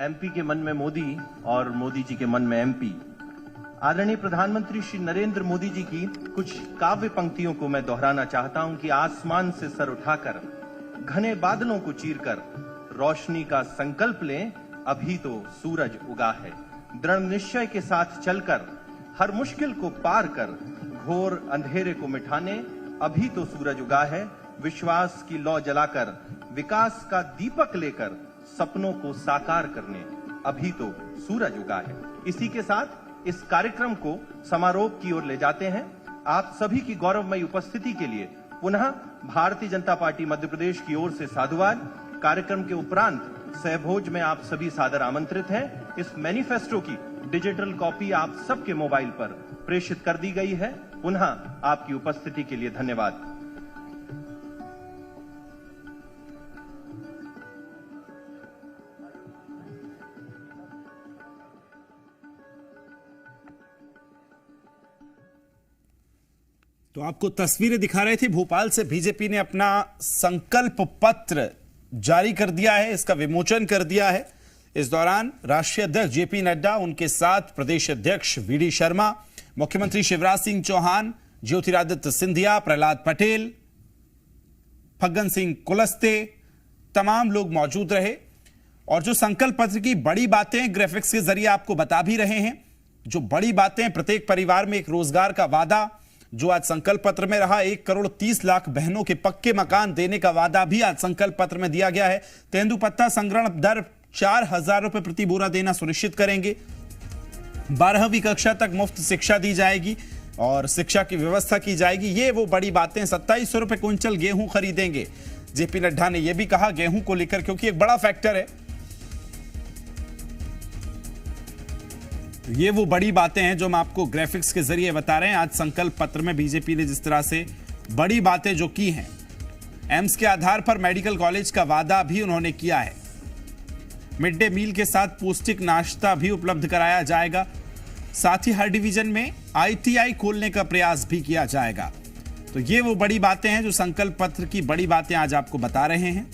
MP के मन में मोदी और मोदी जी के मन में एमपी। आदरणीय प्रधानमंत्री श्री नरेंद्र मोदी जी की कुछ काव्य पंक्तियों को मैं दोहराना चाहता हूं कि आसमान से सर उठाकर, घने बादलों को चीरकर, रोशनी का संकल्प लें, अभी तो सूरज उगा है। दृढ़ निश्चय के साथ चलकर, हर मुश्किल को पार कर, घोर अंधेरे को मिटाने, अभी तो सूरज उगा है। विश्वास की लौ जलाकर, विकास का दीपक लेकर, सपनों को साकार करने, अभी तो सूरज उगा है। इसी के साथ इस कार्यक्रम को समारोह की ओर ले जाते हैं। आप सभी की गौरवमयी उपस्थिति के लिए पुनः भारतीय जनता पार्टी मध्य प्रदेश की ओर से साधुवाद। कार्यक्रम के उपरांत सहभोज में आप सभी सादर आमंत्रित हैं। इस मैनिफेस्टो की डिजिटल कॉपी आप सबके मोबाइल पर प्रेषित कर दी गई है। पुनः आपकी उपस्थिति के लिए धन्यवाद। तो आपको तस्वीरें दिखा रहे थे। भोपाल से बीजेपी ने अपना संकल्प पत्र जारी कर दिया है, इसका विमोचन कर दिया है। इस दौरान राष्ट्रीय अध्यक्ष जेपी नड्डा, उनके साथ प्रदेश अध्यक्ष वीडी शर्मा, मुख्यमंत्री शिवराज सिंह चौहान, ज्योतिरादित्य सिंधिया, प्रहलाद पटेल, फग्गन सिंह कुलस्ते, तमाम लोग मौजूद रहे। और जो संकल्प पत्र की बड़ी बातें ग्राफिक्स के जरिए आपको बता भी रहे हैं। जो बड़ी बातें, प्रत्येक परिवार में एक रोजगार का वादा जो आज संकल्प पत्र में रहा, 1,30,00,000 बहनों के पक्के मकान देने का वादा भी आज संकल्प पत्र में दिया गया है। तेंदुपत्ता संग्रहण दर 4,000 रुपए प्रति बोरा देना सुनिश्चित करेंगे। 12वीं कक्षा तक मुफ्त शिक्षा दी जाएगी और शिक्षा की व्यवस्था की जाएगी। ये वो बड़ी बातें। 2700 रुपए क्विंटल गेहूं खरीदेंगे। जेपी नड्डा ने यह भी कहा गेहूं को लेकर, क्योंकि एक बड़ा फैक्टर है। ये वो बड़ी बातें हैं जो हम आपको ग्राफिक्स के जरिए बता रहे हैं। आज संकल्प पत्र में बीजेपी ने जिस तरह से बड़ी बातें जो की हैं, एम्स के आधार पर मेडिकल कॉलेज का वादा भी उन्होंने किया है। मिड डे मील के साथ पौष्टिक नाश्ता भी उपलब्ध कराया जाएगा। साथ ही हर डिवीजन में आईटीआई खोलने का प्रयास भी किया जाएगा। तो ये वो बड़ी बातें हैं जो संकल्प पत्र की बड़ी बातें आज आपको बता रहे हैं।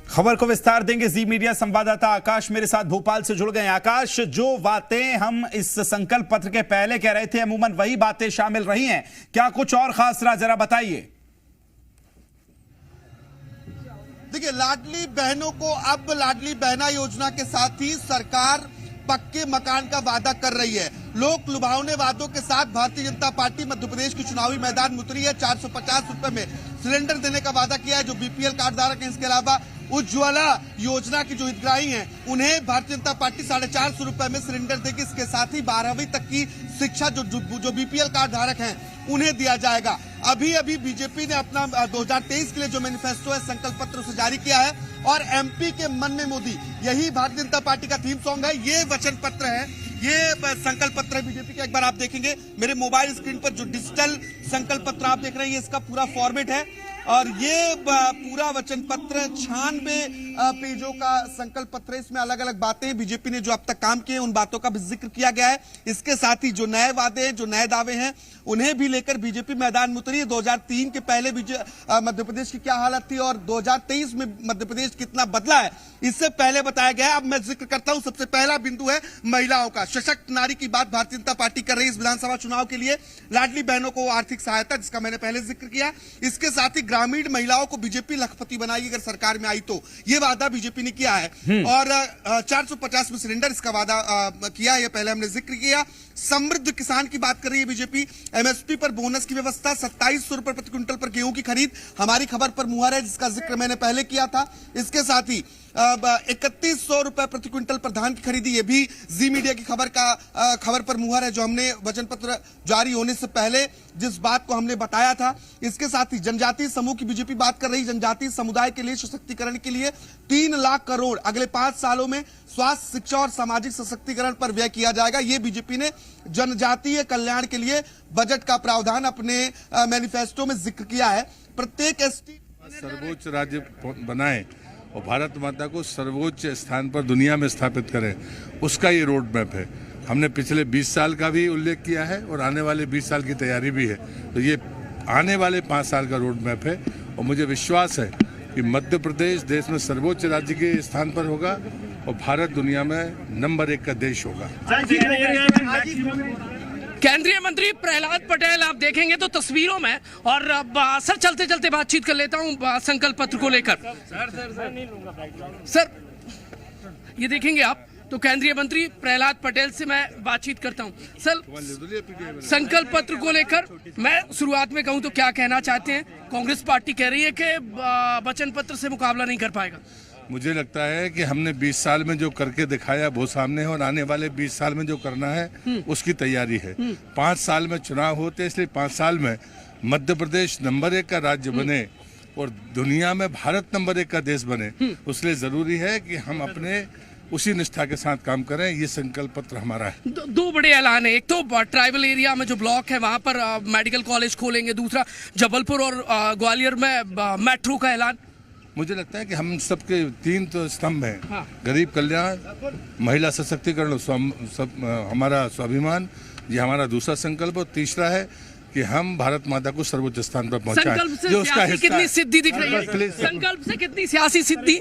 खबर को विस्तार देंगे जी मीडिया संवाददाता आकाश मेरे साथ भोपाल से जुड़ गए। आकाश, जो बातें हम इस संकल्प पत्र के पहले कह रहे थे अमूमन वही बातें शामिल रही हैं, क्या कुछ और खास रहा, जरा बताइए। देखिए, लाडली बहनों को अब लाडली बहना योजना के साथ ही सरकार पक्के मकान का वादा कर रही है। लोक लुभावने वादों के साथ भारतीय जनता पार्टी मध्य प्रदेश के चुनावी मैदान में उतरी है। 450 रुपए में सिलेंडर देने का वादा किया है। जो बीपीएल कार्ड धारक हैं, इसके अलावा उज्ज्वला योजना की जो हितग्राही हैं, उन्हें भारतीय जनता पार्टी 450 रुपए में सिलेंडर देगी। इसके साथ ही 12वीं तक की शिक्षा जो बीपीएल कार्ड धारक हैं उन्हें दिया जाएगा। अभी बीजेपी ने अपना 2023 के लिए जो मैनिफेस्टो है, संकल्प पत्र उसे जारी किया है। और एमपी के मन में मोदी, यही भारतीय जनता पार्टी का थीम सॉन्ग है। ये वचन पत्र है, ये संकल्प पत्र है बीजेपी का। एक बार आप देखेंगे मेरे मोबाइल स्क्रीन पर जो डिजिटल संकल्प पत्र आप देख रहे हैं, ये इसका पूरा फॉर्मेट है। और ये पूरा वचन पत्र 96 पेजों का संकल्प पत्र है। इसमें अलग अलग बातें हैं, बीजेपी ने जो अब तक काम किए उन बातों का भी जिक्र किया गया है। इसके साथ ही जो नए वादे हैं, जो नए दावे हैं, उन्हें भी लेकर बीजेपी मैदान में उतरी है। 2003 के पहले मध्य प्रदेश की क्या हालत थी और 2023 में मध्य प्रदेश कितना बदला है, इससे पहले बताया गया है। अब मैं जिक्र करता हूं, सबसे पहला बिंदु है महिलाओं का। सशक्त नारी की बात भारतीय जनता पार्टी कर रही है इस विधानसभा चुनाव के लिए। लाडली बहनों को आर्थिक सहायता, जिसका मैंने पहले जिक्र किया। इसके साथ ही ग्रामीण महिलाओं को बीजेपी लखपति बनाएगी अगर सरकार में आई तो, ये वादा बीजेपी ने किया है। और 450 में सिलेंडर इसका वादा किया है, ये पहले हमने जिक्र किया। समृद्ध किसान की बात कर रही है बीजेपी। एमएसपी पर बोनस की व्यवस्था, 2700 रुपए प्रति क्विंटल पर गेहूं की खरीद हमारी खबर पर मुहर है, जिसका जिक्र मैंने पहले किया था। इसके साथ ही 3100 रुपए प्रति क्विंटल पर धान की खरीदी, ये भी जी मीडिया की खबर पर मुहर है, जो हमने वचन पत्र जारी होने से पहले जिस बात को हमने बताया था। इसके साथ ही जनजातीय समूह की बीजेपी बात कर रही, जनजातीय समुदाय के लिए सशक्तिकरण के लिए 3 लाख करोड़ अगले 5 सालों में स्वास्थ्य, शिक्षा और सामाजिक सशक्तिकरण पर व्यय किया जाएगा। ये बीजेपी ने जनजातीय कल्याण के लिए बजट का प्रावधान अपने मैनिफेस्टो में जिक्र किया है। प्रत्येक एसटी सर्वोच्च राज्य बनाएं और भारत माता को सर्वोच्च स्थान पर दुनिया में स्थापित करें, उसका ये रोड मैप है। हमने पिछले 20 साल का भी उल्लेख किया है और आने वाले 20 साल की तैयारी भी है। तो ये आने वाले 5 साल का रोड मैप है और मुझे विश्वास है कि मध्य प्रदेश देश में सर्वोच्च राज्य के स्थान पर होगा और भारत दुनिया में नंबर 1 का देश होगा। केंद्रीय मंत्री प्रहलाद पटेल आप देखेंगे तो तस्वीरों में, और सर चलते चलते बातचीत कर लेता हूं संकल्प पत्र को लेकर। सर ये देखेंगे आप तो केंद्रीय मंत्री प्रहलाद पटेल से मैं बातचीत करता हूं। सर संकल्प पत्र को लेकर मैं शुरुआत में कहूं तो क्या कहना चाहते हैं? कांग्रेस पार्टी कह रही है कि वचन पत्र से मुकाबला नहीं कर पाएगा। मुझे लगता है कि हमने 20 साल में जो करके दिखाया वो सामने है और आने वाले 20 साल में जो करना है उसकी तैयारी है। 5 साल में चुनाव होते हैं, इसलिए 5 साल में मध्य प्रदेश नंबर 1 का राज्य बने और दुनिया में भारत नंबर 1 का देश बने, उसलिए जरूरी है कि हम अपने उसी निष्ठा के साथ काम करें। ये संकल्प पत्र हमारा है। दो बड़े ऐलान है, एक तो ट्राइबल एरिया में जो ब्लॉक है वहां पर मेडिकल कॉलेज खोलेंगे, दूसरा जबलपुर और ग्वालियर में मेट्रो का ऐलान। मुझे लगता है कि हम सबके 3 तो स्तंभ हैं। हाँ। गरीब कल्याण, महिला सशक्तिकरण, हमारा स्वाभिमान, ये हमारा दूसरा संकल्प। और तीसरा है कि हम भारत माता को सर्वोच्च स्थान पर पहुंचाएं। संकल्प से जो उसका सियासी हिस्सा कितनी है। सिद्धि दिख रही है? संकल्प से कितनी सियासी सिद्धि?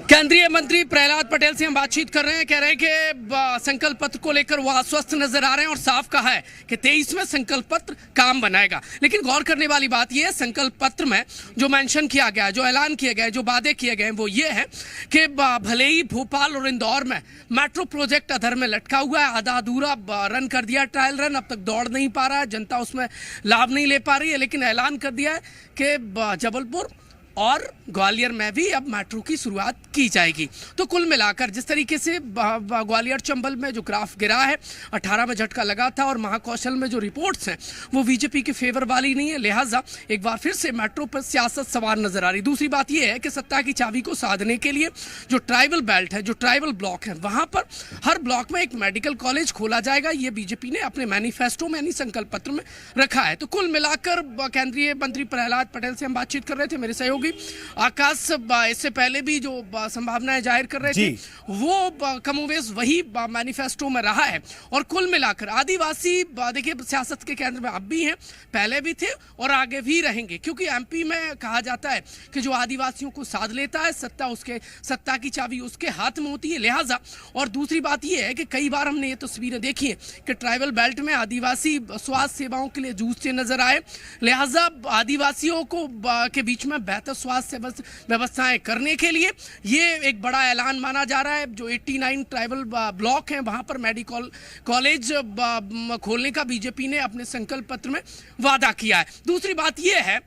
केंद्रीय मंत्री प्रहलाद पटेल से हम बातचीत कर रहे हैं, कह रहे हैं कि संकल्प पत्र को लेकर वो आश्वस्त नजर आ रहे हैं और साफ कहा है कि 23 में संकल्प पत्र काम बनाएगा। लेकिन गौर करने वाली बात यह है, संकल्प पत्र में जो मेंशन किया गया, जो ऐलान किए गए, जो वादे किए गए, वो ये है कि भले ही भोपाल और इंदौर में मेट्रो प्रोजेक्ट अधर में लटका हुआ है, आधा अधूरा रन कर दिया, ट्रायल रन, अब तक दौड़ नहीं पा रहा है, जनता उसमें लाभ नहीं ले पा रही है, लेकिन ऐलान कर दिया है कि जबलपुर और ग्वालियर में भी अब मेट्रो की शुरुआत की जाएगी। तो कुल मिलाकर जिस तरीके से ग्वालियर चंबल में जो ग्राफ गिरा है, 18 में झटका लगा था और महाकौशल में जो रिपोर्ट्स हैं वो बीजेपी के फेवर वाली नहीं है, लिहाजा एक बार फिर से मेट्रो पर सियासत सवार नजर आ रही। दूसरी बात यह है कि सत्ता की चाबी को साधने के लिए जो ट्राइबल बेल्ट है, जो ट्राइबल ब्लॉक है, वहां पर हर ब्लॉक में एक मेडिकल कॉलेज खोला जाएगा। ये बीजेपी ने अपने मैनिफेस्टो में, यानी संकल्प पत्र में रखा है। तो कुल मिलाकर केंद्रीय मंत्री प्रहलाद पटेल से हम बातचीत कर रहे थे, मेरे सहयोगी आकाश इससे पहले भी जो संभावनाएं जाहिर कर रहे थे वो कमोवेश वही मैनिफेस्टो में रहा है। और कुल मिलाकर आदिवासी देखिए सियासत के केंद्र में अब भी हैं, पहले भी थे और आगे भी रहेंगे, क्योंकि एमपी में कहा जाता है कि जो आदिवासियों को साध लेता है सत्ता की चाबी उसके हाथ में होती है, लिहाजा। और दूसरी बात यह है कि कई बार हमने ये तस्वीरें देखी हैं कि ट्राइबल बेल्ट में आदिवासी स्वास्थ्य सेवाओं के लिए जूझते नजर आए, लिहाजा आदिवासियों को के बीच में बेहतर स्वास्थ्य व्यवस्थाएं करने के लिए ये एक बड़ा ऐलान माना जा रहा है। जो 89 ट्राइबल ब्लॉक हैं वहां पर मेडिकल कॉलेज खोलने का बीजेपी ने अपने संकल्प पत्र में वादा किया है। दूसरी बात यह है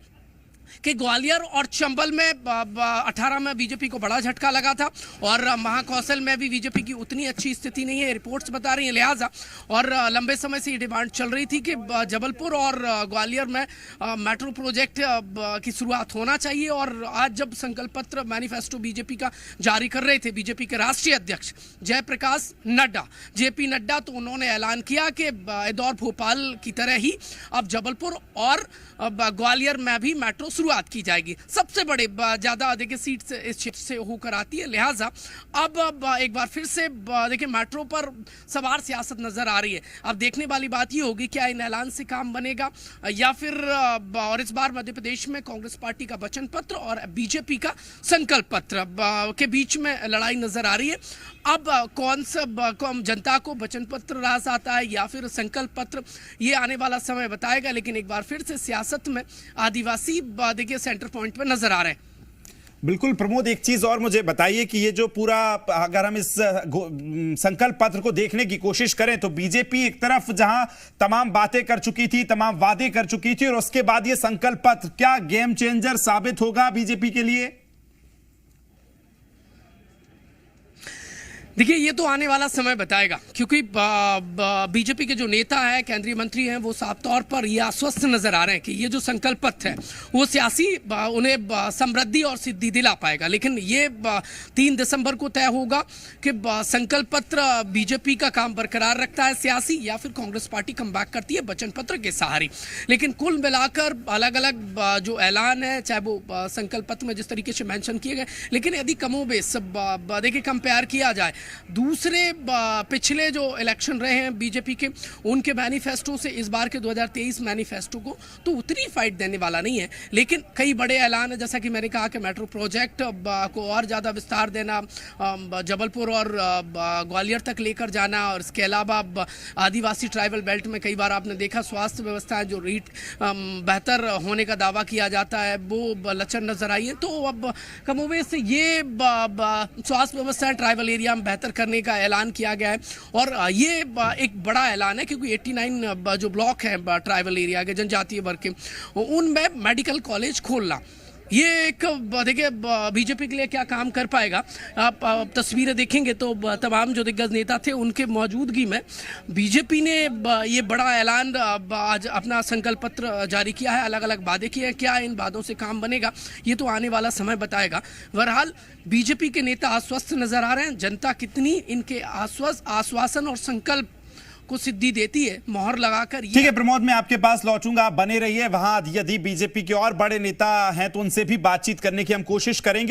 कि ग्वालियर और चंबल में 18 में बीजेपी को बड़ा झटका लगा था और महाकौशल में भी बीजेपी की उतनी अच्छी स्थिति नहीं है, रिपोर्ट्स बता रही हैं, लिहाजा। और लंबे समय से ये डिमांड चल रही थी कि जबलपुर और ग्वालियर में मेट्रो प्रोजेक्ट की शुरुआत होना चाहिए। और आज जब संकल्प पत्र मैनिफेस्टो बीजेपी का जारी कर रहे थे बीजेपी के राष्ट्रीय अध्यक्ष जयप्रकाश नड्डा, जेपी नड्डा, तो उन्होंने ऐलान किया कि इंदौर भोपाल की तरह ही अब जबलपुर और ग्वालियर में भी मेट्रो शुरुआत की जाएगी। सबसे बड़े ज्यादा देखिए सीट से इस क्षेत्र से होकर आती है, लिहाजा अब एक बार फिर से देखिए मेट्रो पर सवार सियासत नजर आ रही है। अब देखने वाली बात ये होगी क्या इन ऐलान से काम बनेगा या फिर और इस बार मध्य प्रदेश में कांग्रेस पार्टी का वचन पत्र और बीजेपी का संकल्प पत्र के बीच में लड़ाई नजर आ रही है। अब कौन सा जनता को वचन पत्र रास आता है या फिर संकल्प पत्र, ये आने वाला समय बताएगा। लेकिन एक बार फिर से सियासत में आदिवासी देखिए सेंटर पॉइंट पे नजर आ रहे हैं। बिल्कुल प्रमोद, एक चीज और मुझे बताइए कि ये जो पूरा, अगर हम इस संकल्प पत्र को देखने की कोशिश करें तो बीजेपी एक तरफ जहां तमाम बातें कर चुकी थी, तमाम वादे कर चुकी थी, और उसके बाद ये संकल्प पत्र क्या गेम चेंजर साबित होगा बीजेपी के लिए? देखिए ये तो आने वाला समय बताएगा, क्योंकि बीजेपी के जो नेता है, केंद्रीय मंत्री हैं, वो साफ तौर पर ये आश्वस्त नजर आ रहे हैं कि ये जो संकल्प पत्र है वो सियासी उन्हें समृद्धि और सिद्धि दिला पाएगा। लेकिन ये 3 दिसंबर को तय होगा कि संकल्प पत्र बीजेपी का काम बरकरार रखता है सियासी, या फिर कांग्रेस पार्टी कमबैक करती है वचन पत्र के सहारे। लेकिन कुल मिलाकर अलग अलग जो ऐलान है, चाहे वो संकल्प पत्र में जिस तरीके से मेंशन किए गए, लेकिन यदि कमोबेश देखिए कंपेयर किया जाए दूसरे पिछले जो इलेक्शन रहे हैं बीजेपी के, उनके मैनिफेस्टो से इस बार के 2023 मैनिफेस्टो को तो उतनी फाइट देने वाला नहीं है। लेकिन कई बड़े ऐलान है, जैसा कि मैंने कहा कि मेट्रो प्रोजेक्ट को और ज़्यादा विस्तार देना, जबलपुर और ग्वालियर तक लेकर जाना, और इसके अलावा आदिवासी ट्राइबल बेल्ट में कई बार आपने देखा स्वास्थ्य व्यवस्था जो बेहतर होने का दावा किया जाता है वो लचर नजर आई है। तो अब कमोबेश से ये स्वास्थ्य व्यवस्था ट्राइबल एरिया में बेहतर करने का ऐलान किया गया है, और ये एक बड़ा ऐलान है क्योंकि 89 जो ब्लॉक है ट्राइबल एरिया के, जनजातीय वर्ग के, उनमें मेडिकल कॉलेज खोलना, ये एक देखिए बीजेपी के लिए क्या काम कर पाएगा। आप तस्वीरें देखेंगे तो तमाम जो दिग्गज नेता थे उनके मौजूदगी में बीजेपी ने ये बड़ा ऐलान आज अपना संकल्प पत्र जारी किया है, अलग अलग वादे किए हैं। क्या इन वादों से काम बनेगा ये तो आने वाला समय बताएगा। बहरहाल बीजेपी के नेता आश्वस्त नजर आ रहे हैं, जनता कितनी इनके आश्वासन और संकल्प को सिद्धि देती है मोहर लगाकर। ठीक है प्रमोद, मैं आपके पास लौटूंगा, आप बने रहिए वहां। यदि बीजेपी के और बड़े नेता हैं तो उनसे भी बातचीत करने की हम कोशिश करेंगे।